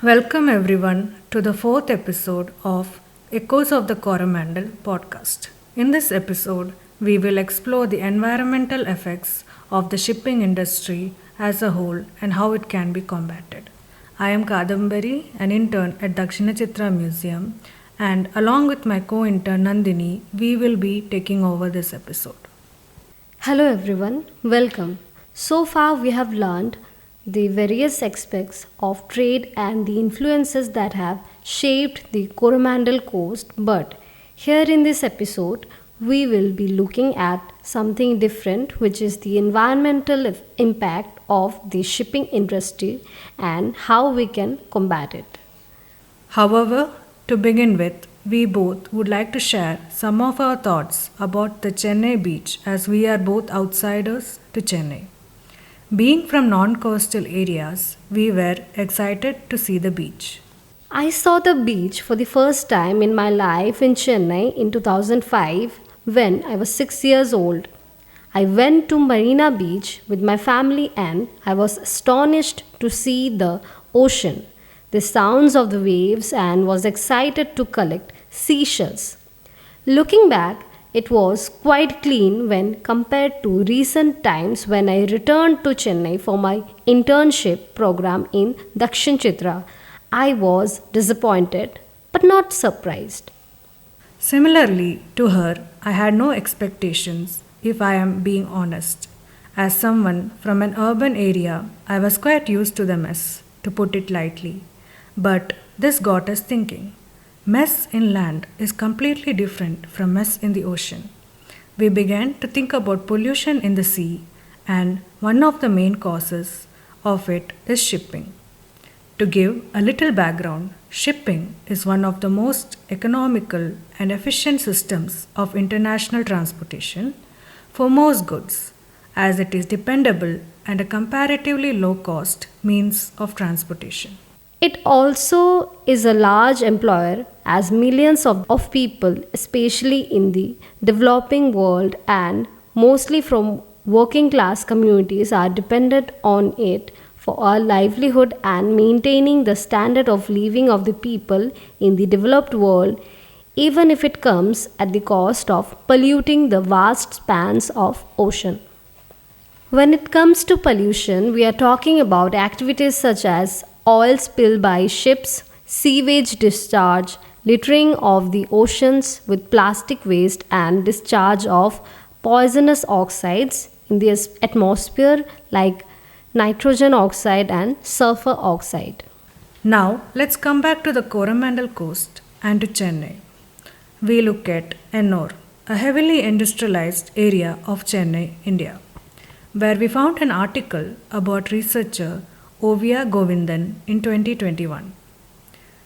Welcome everyone to the fourth episode of Echoes of the Coromandel podcast. In this episode, we will explore the environmental effects of the shipping industry as a whole and how it can be combated. I am Kadambari, an intern at Dakshinachitra Museum, and along with my co-intern Nandini, we will be taking over this episode. Hello everyone, welcome. So far, we have learned the various aspects of trade and the influences that have shaped the Coromandel coast, but here in this episode, we will be looking at something different, which is the environmental impact of the shipping industry and how we can combat it. However, to begin with, we both would like to share some of our thoughts about the Chennai beach as we are both outsiders to Chennai. Being from non coastal areas, we were excited to see the beach. I saw the beach for the first time in my life in Chennai in 2005 when I was 6 years old. I went to Marina Beach with my family and I was astonished to see the ocean, the sounds of the waves, and was excited to collect seashells. Looking back, it was quite clean when compared to recent times when I returned to Chennai for my internship program in Dakshinachitra. I was disappointed but not surprised. Similarly to her, I had no expectations, if I am being honest. As someone from an urban area, I was quite used to the mess, to put it lightly. But this got us thinking. Mess in land is completely different from mess in the ocean. We began to think about pollution in the sea, and one of the main causes of it is shipping. To give a little background, shipping is one of the most economical and efficient systems of international transportation for most goods, as it is dependable and a comparatively low cost means of transportation. It also is a large employer as millions of people, especially in the developing world and mostly from working class communities, are dependent on it for our livelihood and maintaining the standard of living of the people in the developed world, even if it comes at the cost of polluting the vast spans of ocean. When it comes to pollution, we are talking about activities such as oil spill by ships, sewage discharge, littering of the oceans with plastic waste, and discharge of poisonous oxides in the atmosphere like nitrogen oxide and sulfur oxide. Now, let's come back to the Coromandel coast and to Chennai. We look at Ennore, a heavily industrialized area of Chennai, India, where we found an article about researcher Ovia Govindan in 2021.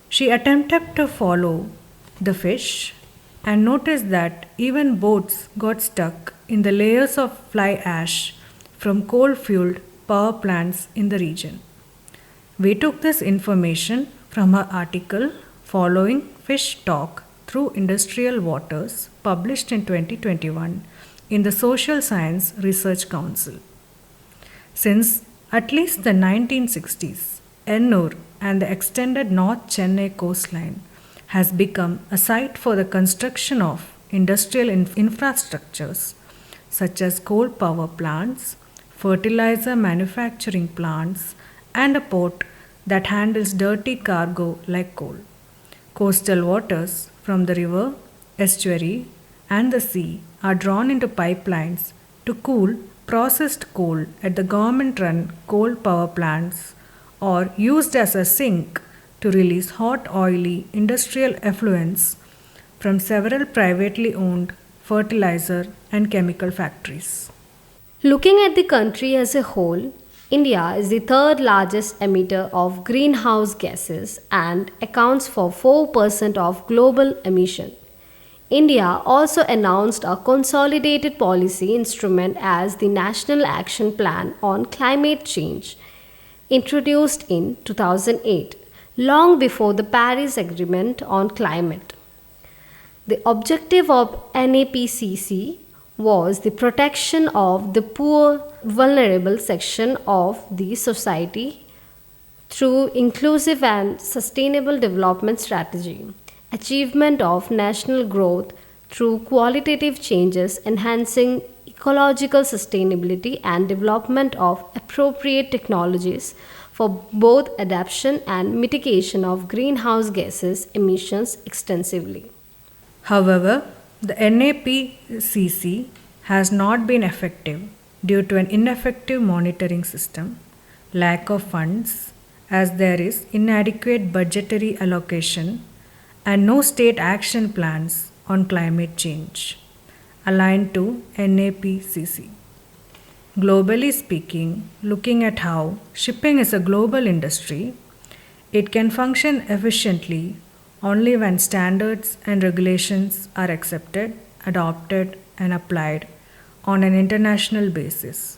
She attempted to follow the fish and noticed that even boats got stuck in the layers of fly ash from coal fueled power plants in the region. We took this information from her article following Fish Talk through Industrial Waters, published in 2021 in the Social Science Research Council. Since at least the 1960s, Ennore and the extended North Chennai coastline has become a site for the construction of industrial infrastructures such as coal power plants, fertilizer manufacturing plants, and a port that handles dirty cargo like coal. Coastal waters from the river, estuary, and the sea are drawn into pipelines to cool processed coal at the government run coal power plants or used as a sink to release hot oily industrial effluents from several privately owned fertilizer and chemical factories. Looking at the country as a whole, India is the third largest emitter of greenhouse gases and accounts for 4% of global emission. India also announced a consolidated policy instrument as the National Action Plan on Climate Change, introduced in 2008, long before the Paris Agreement on Climate. The objective of NAPCC was the protection of the poor, vulnerable section of the society through inclusive and sustainable development strategy, achievement of national growth through qualitative changes enhancing ecological sustainability and development of appropriate technologies for both adaptation and mitigation of greenhouse gases emissions extensively. However, the NAPCC has not been effective due to an ineffective monitoring system, lack of funds, as there is inadequate budgetary allocation, and no state action plans on climate change aligned to NAPCC. Globally speaking, looking at how shipping is a global industry, it can function efficiently only when standards and regulations are accepted, adopted, and applied on an international basis.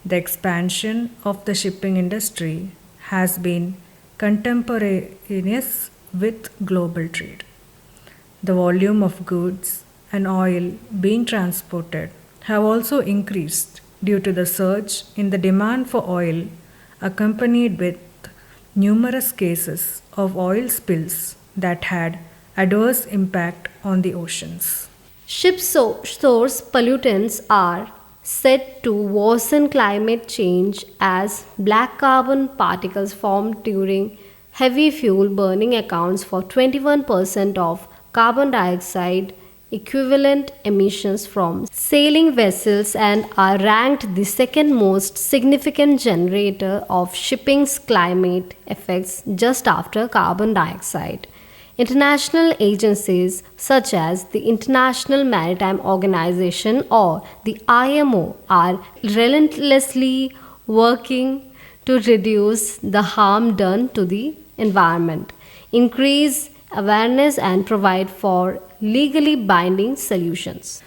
The expansion of the shipping industry has been contemporaneous with global trade. The volume of goods and oil being transported have also increased due to the surge in the demand for oil, accompanied with numerous cases of oil spills that had adverse impact on the oceans. Ship source pollutants are said to worsen climate change as black carbon particles formed during heavy fuel burning accounts for 21% of carbon dioxide equivalent emissions from sailing vessels and are ranked the second most significant generator of shipping's climate effects just after carbon dioxide. International agencies such as the International Maritime Organization or the IMO are relentlessly working to reduce the harm done to the environment, increase awareness, and provide for legally binding solutions.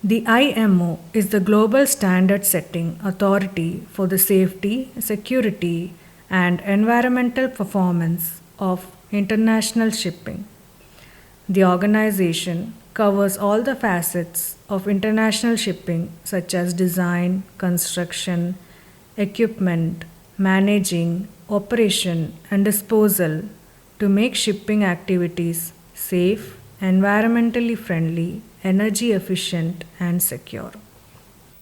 The IMO is the global standard setting authority for the safety, security, and environmental performance of international shipping. The organization covers all the facets of international shipping, such as design, construction, equipment, managing, operation, and disposal, to make shipping activities safe, environmentally friendly, energy efficient, and secure.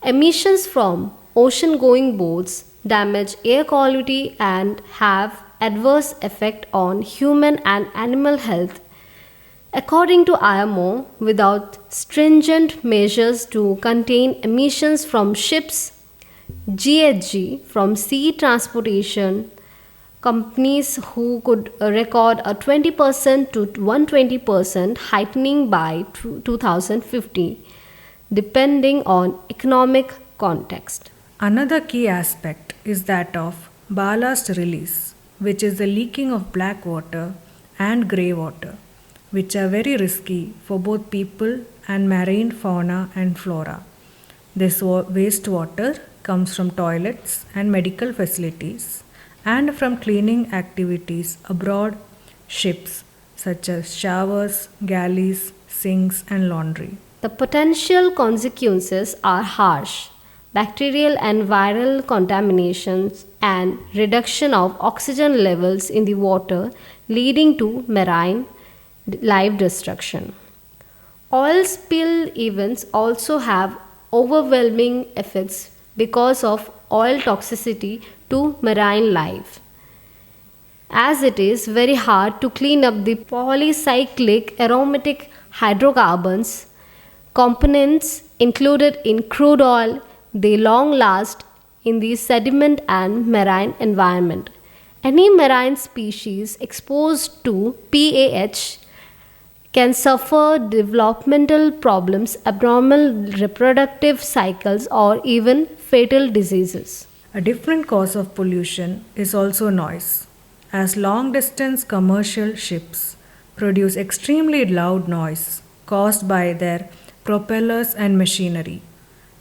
Emissions from ocean going boats damage air quality and have adverse effect on human and animal health. According to IMO, without stringent measures to contain emissions from ships, GHG from sea transportation, companies who could record a 20% to 120% heightening by 2050, depending on economic context. Another key aspect is that of ballast release, which is the leaking of black water and grey water, which are very risky for both people and marine fauna and flora. This wastewater comes from toilets and medical facilities and from cleaning activities aboard ships such as showers, galleys, sinks, and laundry. The potential consequences are harsh. Bacterial and viral contaminations and reduction of oxygen levels in the water, leading to marine life destruction. Oil spill events also have overwhelming effects because of oil toxicity to marine life, as it is very hard to clean up the polycyclic aromatic hydrocarbons components included in crude oil. They long last in the sediment and marine environment. Any marine species exposed to PAH can suffer developmental problems, abnormal reproductive cycles, or even fatal diseases. A different cause of pollution is also noise, as long distance commercial ships produce extremely loud noise caused by their propellers and machinery.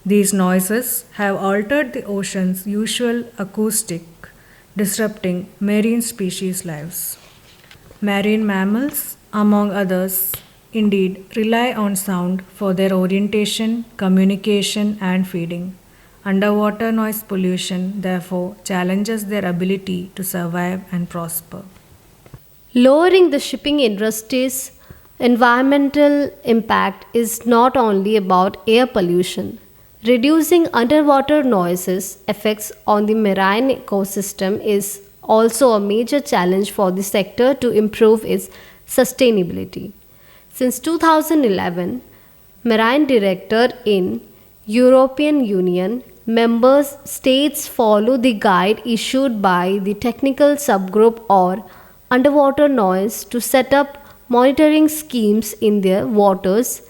These noises have altered the ocean's usual acoustic, disrupting marine species' lives. Marine mammals, among others, indeed rely on sound for their orientation, communication, and feeding. Underwater noise pollution, therefore, challenges their ability to survive and prosper. Lowering the shipping industry's environmental impact is not only about air pollution. Reducing underwater noises effects on the marine ecosystem is also a major challenge for the sector to improve its sustainability. Since 2011, Marine Director in European Union members states follow the guide issued by the technical subgroup or underwater noise to set up monitoring schemes in their waters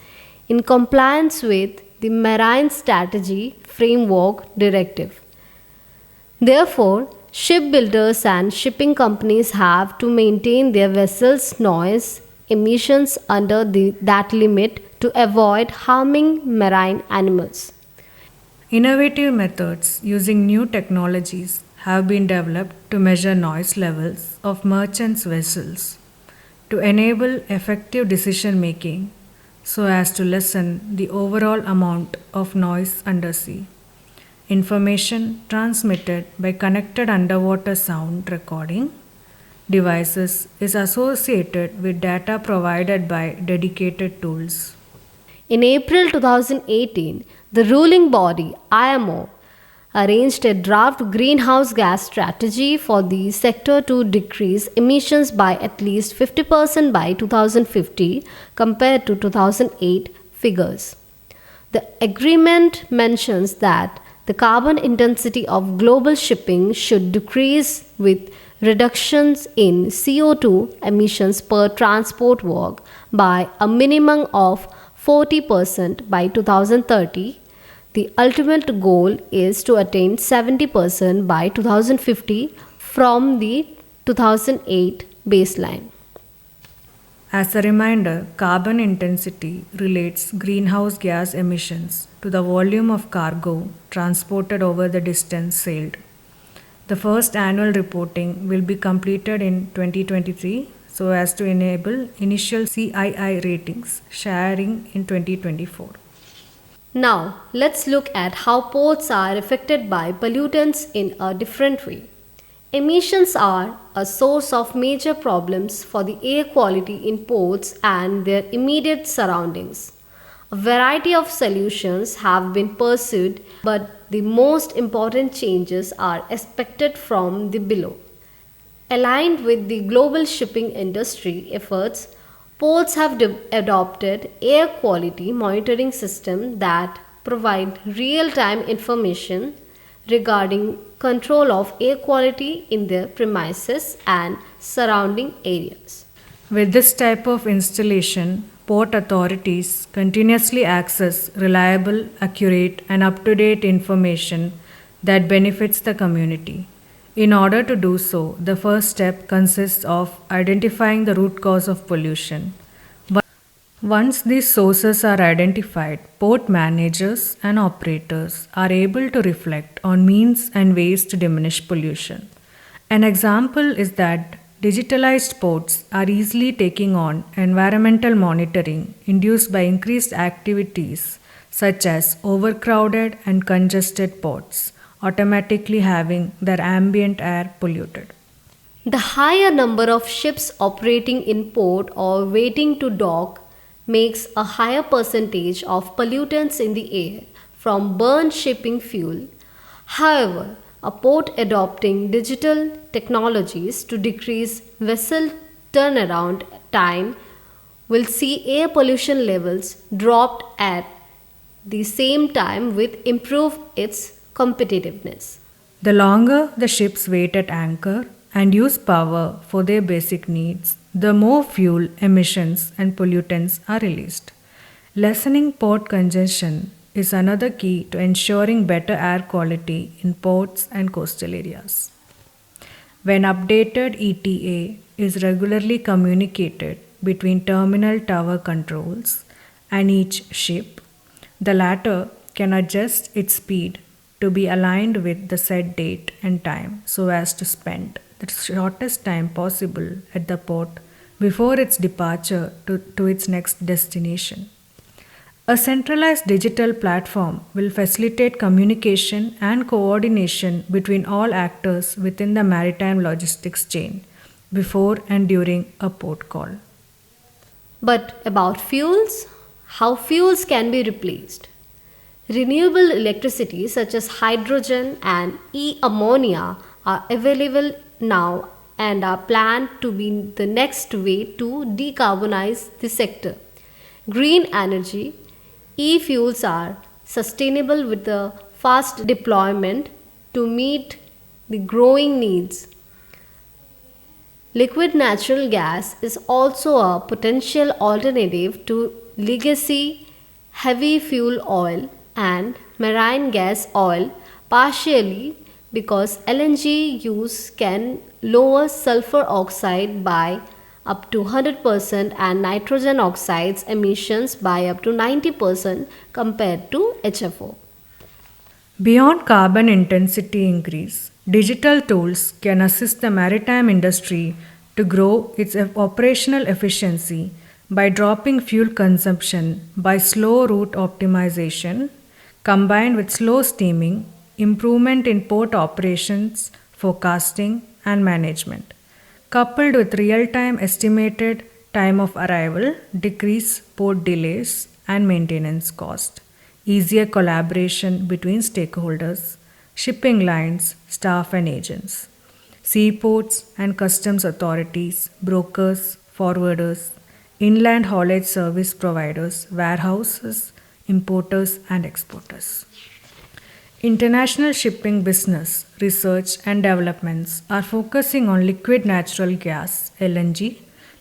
in compliance with the Marine Strategy Framework Directive. Therefore, shipbuilders and shipping companies have to maintain their vessels' noise emissions under that limit to avoid harming marine animals. Innovative methods using new technologies have been developed to measure noise levels of merchants' vessels to enable effective decision making so as to lessen the overall amount of noise undersea. Information transmitted by connected underwater sound recording devices is associated with data provided by dedicated tools. In April 2018, the ruling body IMO arranged a draft greenhouse gas strategy for the sector to decrease emissions by at least 50% by 2050 compared to 2008 figures. The agreement mentions that the carbon intensity of global shipping should decrease with reductions in CO2 emissions per transport work by a minimum of 40% by 2030. The ultimate goal is to attain 70% by 2050 from the 2008 baseline. As a reminder, carbon intensity relates greenhouse gas emissions to the volume of cargo transported over the distance sailed. The first annual reporting will be completed in 2023 so as to enable initial CII ratings sharing in 2024. Now, let's look at how ports are affected by pollutants in a different way. Emissions are a source of major problems for the air quality in ports and their immediate surroundings. A variety of solutions have been pursued, but the most important changes are expected from the below. Aligned with the global shipping industry efforts, ports have adopted air quality monitoring systems that provide real-time information regarding control of air quality in their premises and surrounding areas. With this type of installation, port authorities continuously access reliable, accurate, and up to date information that benefits the community. In order to do so, the first step consists of identifying the root cause of pollution. Once these sources are identified, port managers and operators are able to reflect on means and ways to diminish pollution. An example is that digitalized ports are easily taking on environmental monitoring induced by increased activities such as overcrowded and congested ports, automatically having their ambient air polluted. The higher number of ships operating in port or waiting to dock makes a higher percentage of pollutants in the air from burned shipping fuel. However, a port adopting digital technologies to decrease vessel turnaround time will see air pollution levels dropped at the same time with improve its competitiveness. The longer the ships wait at anchor and use power for their basic needs, the more fuel emissions and pollutants are released. Lessening port congestion is another key to ensuring better air quality in ports and coastal areas. When updated ETA is regularly communicated between terminal tower controls and each ship, the latter can adjust its speed to be aligned with the set date and time so as to spend the shortest time possible at the port before its departure to its next destination. A centralized digital platform will facilitate communication and coordination between all actors within the maritime logistics chain before and during a port call. But about fuels, how fuels can be replaced. Renewable electricity such as hydrogen and ammonia are available now and are planned to be the next way to decarbonize the sector. Green energy, e fuels are sustainable with a fast deployment to meet the growing needs. Liquid natural gas is also a potential alternative to legacy heavy fuel oil and marine gas oil, partially because LNG use can lower sulfur oxide by up to 100% and nitrogen oxides emissions by up to 90% compared to HFO. Beyond carbon intensity increase, digital tools can assist the maritime industry to grow its operational efficiency by dropping fuel consumption by slow route optimization combined with slow steaming, improvement in port operations, forecasting, and management, coupled with real time estimated time of arrival, decrease port delays and maintenance cost, easier collaboration between stakeholders, shipping lines, staff, and agents, seaports and customs authorities, brokers, forwarders, inland haulage service providers, warehouses, importers, and exporters. International shipping business, research, and developments are focusing on liquid natural gas (LNG),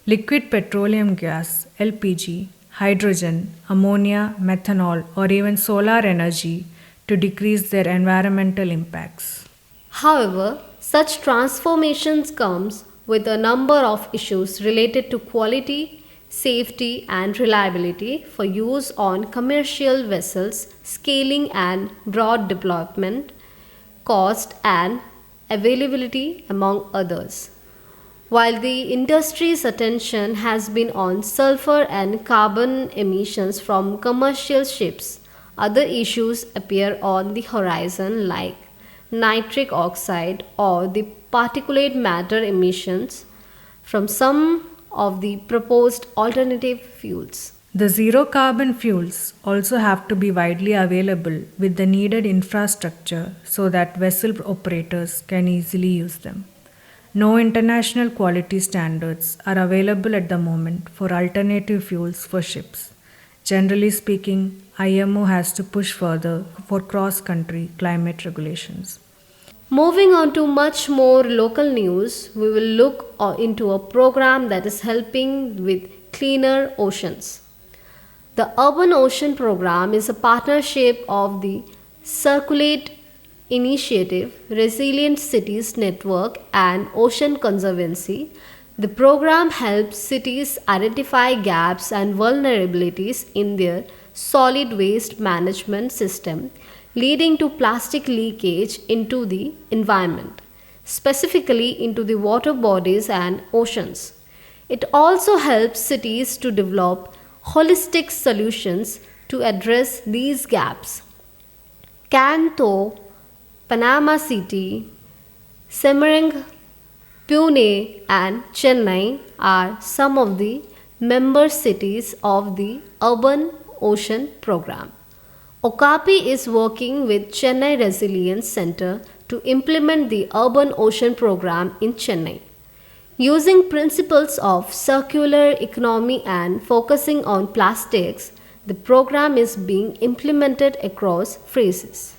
liquid petroleum gas (LPG), hydrogen, ammonia, methanol, or even solar energy to decrease their environmental impacts. However, such transformations comes with a number of issues related to quality, safety and reliability for use on commercial vessels, scaling and broad deployment, cost and availability among others. While the industry's attention has been on sulfur and carbon emissions from commercial ships, other issues appear on the horizon like nitric oxide or the particulate matter emissions from some of the proposed alternative fuels. The zero carbon fuels also have to be widely available with the needed infrastructure so that vessel operators can easily use them. No international quality standards are available at the moment for alternative fuels for ships. Generally speaking, IMO has to push further for cross country climate regulations. Moving on to much more local news, we will look into a program that is helping with cleaner oceans. The Urban Ocean Program is a partnership of the Circulate Initiative, Resilient Cities Network, and Ocean Conservancy. The program helps cities identify gaps and vulnerabilities in their solid waste management system, leading to plastic leakage into the environment, specifically into the water bodies and oceans. It also helps cities to develop holistic solutions to address these gaps. Kanto, Panama City, Semarang, Pune, and Chennai are some of the member cities of the Urban Ocean Program. Okapi is working with Chennai Resilience Center to implement the Urban Ocean Program in Chennai. Using principles of circular economy and focusing on plastics, the program is being implemented across phases.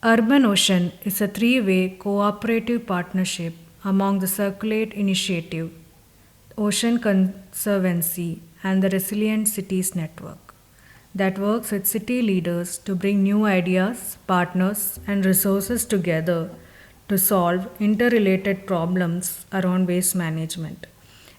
Urban Ocean is a three-way cooperative partnership among the Circulate Initiative, Ocean Conservancy, and the Resilient Cities Network that works with city leaders to bring new ideas, partners, and resources together to solve interrelated problems around waste management.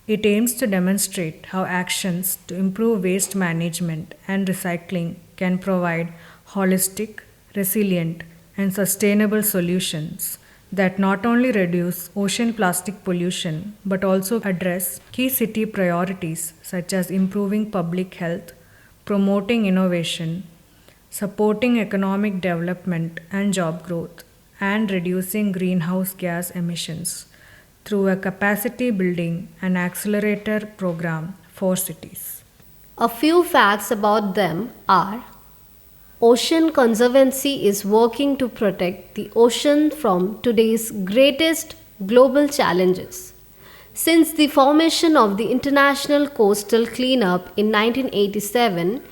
It aims to demonstrate how actions to improve waste management and recycling can provide holistic, resilient, and sustainable solutions that not only reduce ocean plastic pollution but also address key city priorities such as improving public health, promoting innovation, supporting economic development and job growth, and reducing greenhouse gas emissions through a capacity building and accelerator program for cities. A few facts about them are: Ocean Conservancy is working to protect the ocean from today's greatest global challenges. Since the formation of the International Coastal Cleanup in 1987,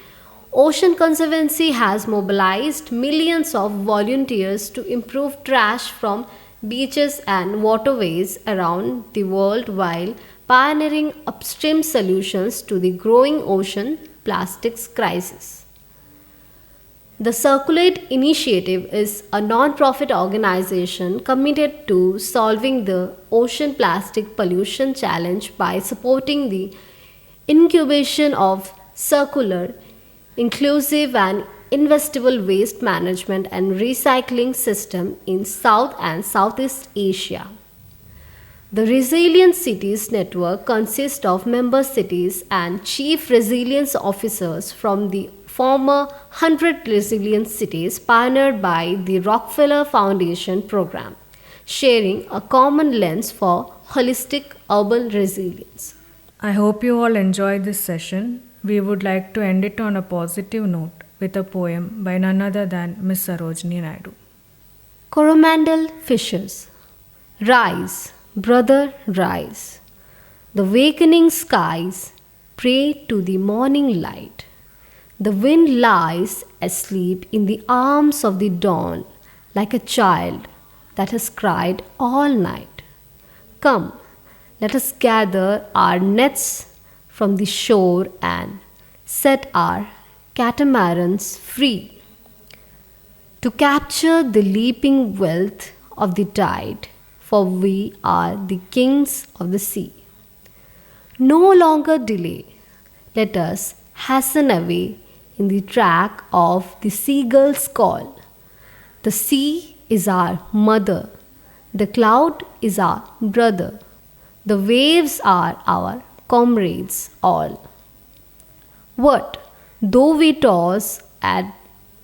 Ocean Conservancy has mobilized millions of volunteers to improve trash from beaches and waterways around the world while pioneering upstream solutions to the growing ocean plastics crisis. The Circulate Initiative is a non-profit organization committed to solving the ocean plastic pollution challenge by supporting the incubation of circular, inclusive and investable waste management and recycling system in South and Southeast Asia. The Resilient Cities Network consists of member cities and chief resilience officers from the former 100 Resilient Cities pioneered by the Rockefeller Foundation program, sharing a common lens for holistic urban resilience. I hope you all enjoyed this session. We would like to end it on a positive note with a poem by none other than Miss Sarojini Naidu. Coromandel Fishers. Rise, brother, rise. The wakening skies pray to the morning light. The wind lies asleep in the arms of the dawn like a child that has cried all night. Come, let us gather our nets from the shore and set our catamarans free to capture the leaping wealth of the tide, for we are the kings of the sea. No longer delay, let us hasten away in the track of the seagull's call. The sea is our mother, the cloud is our brother, the waves are our comrades all. What though we toss at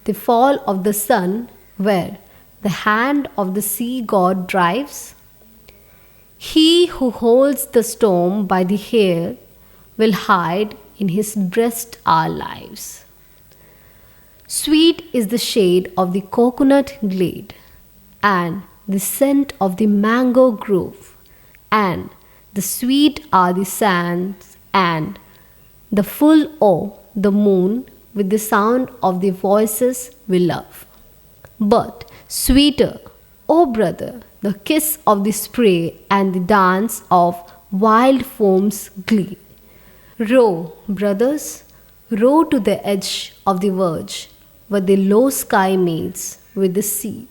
the fall of the sun, where the hand of the sea god drives? He who holds the storm by the hair will hide in his breast our lives. Sweet is the shade of the coconut glade, and the scent of the mango grove, and the sweet are the sands, and the full o' the moon with the sound of the voices we love. But sweeter, O brother, the kiss of the spray and the dance of wild foam's glee. Row, brothers, row to the edge of the verge, where the low sky meets with the sea.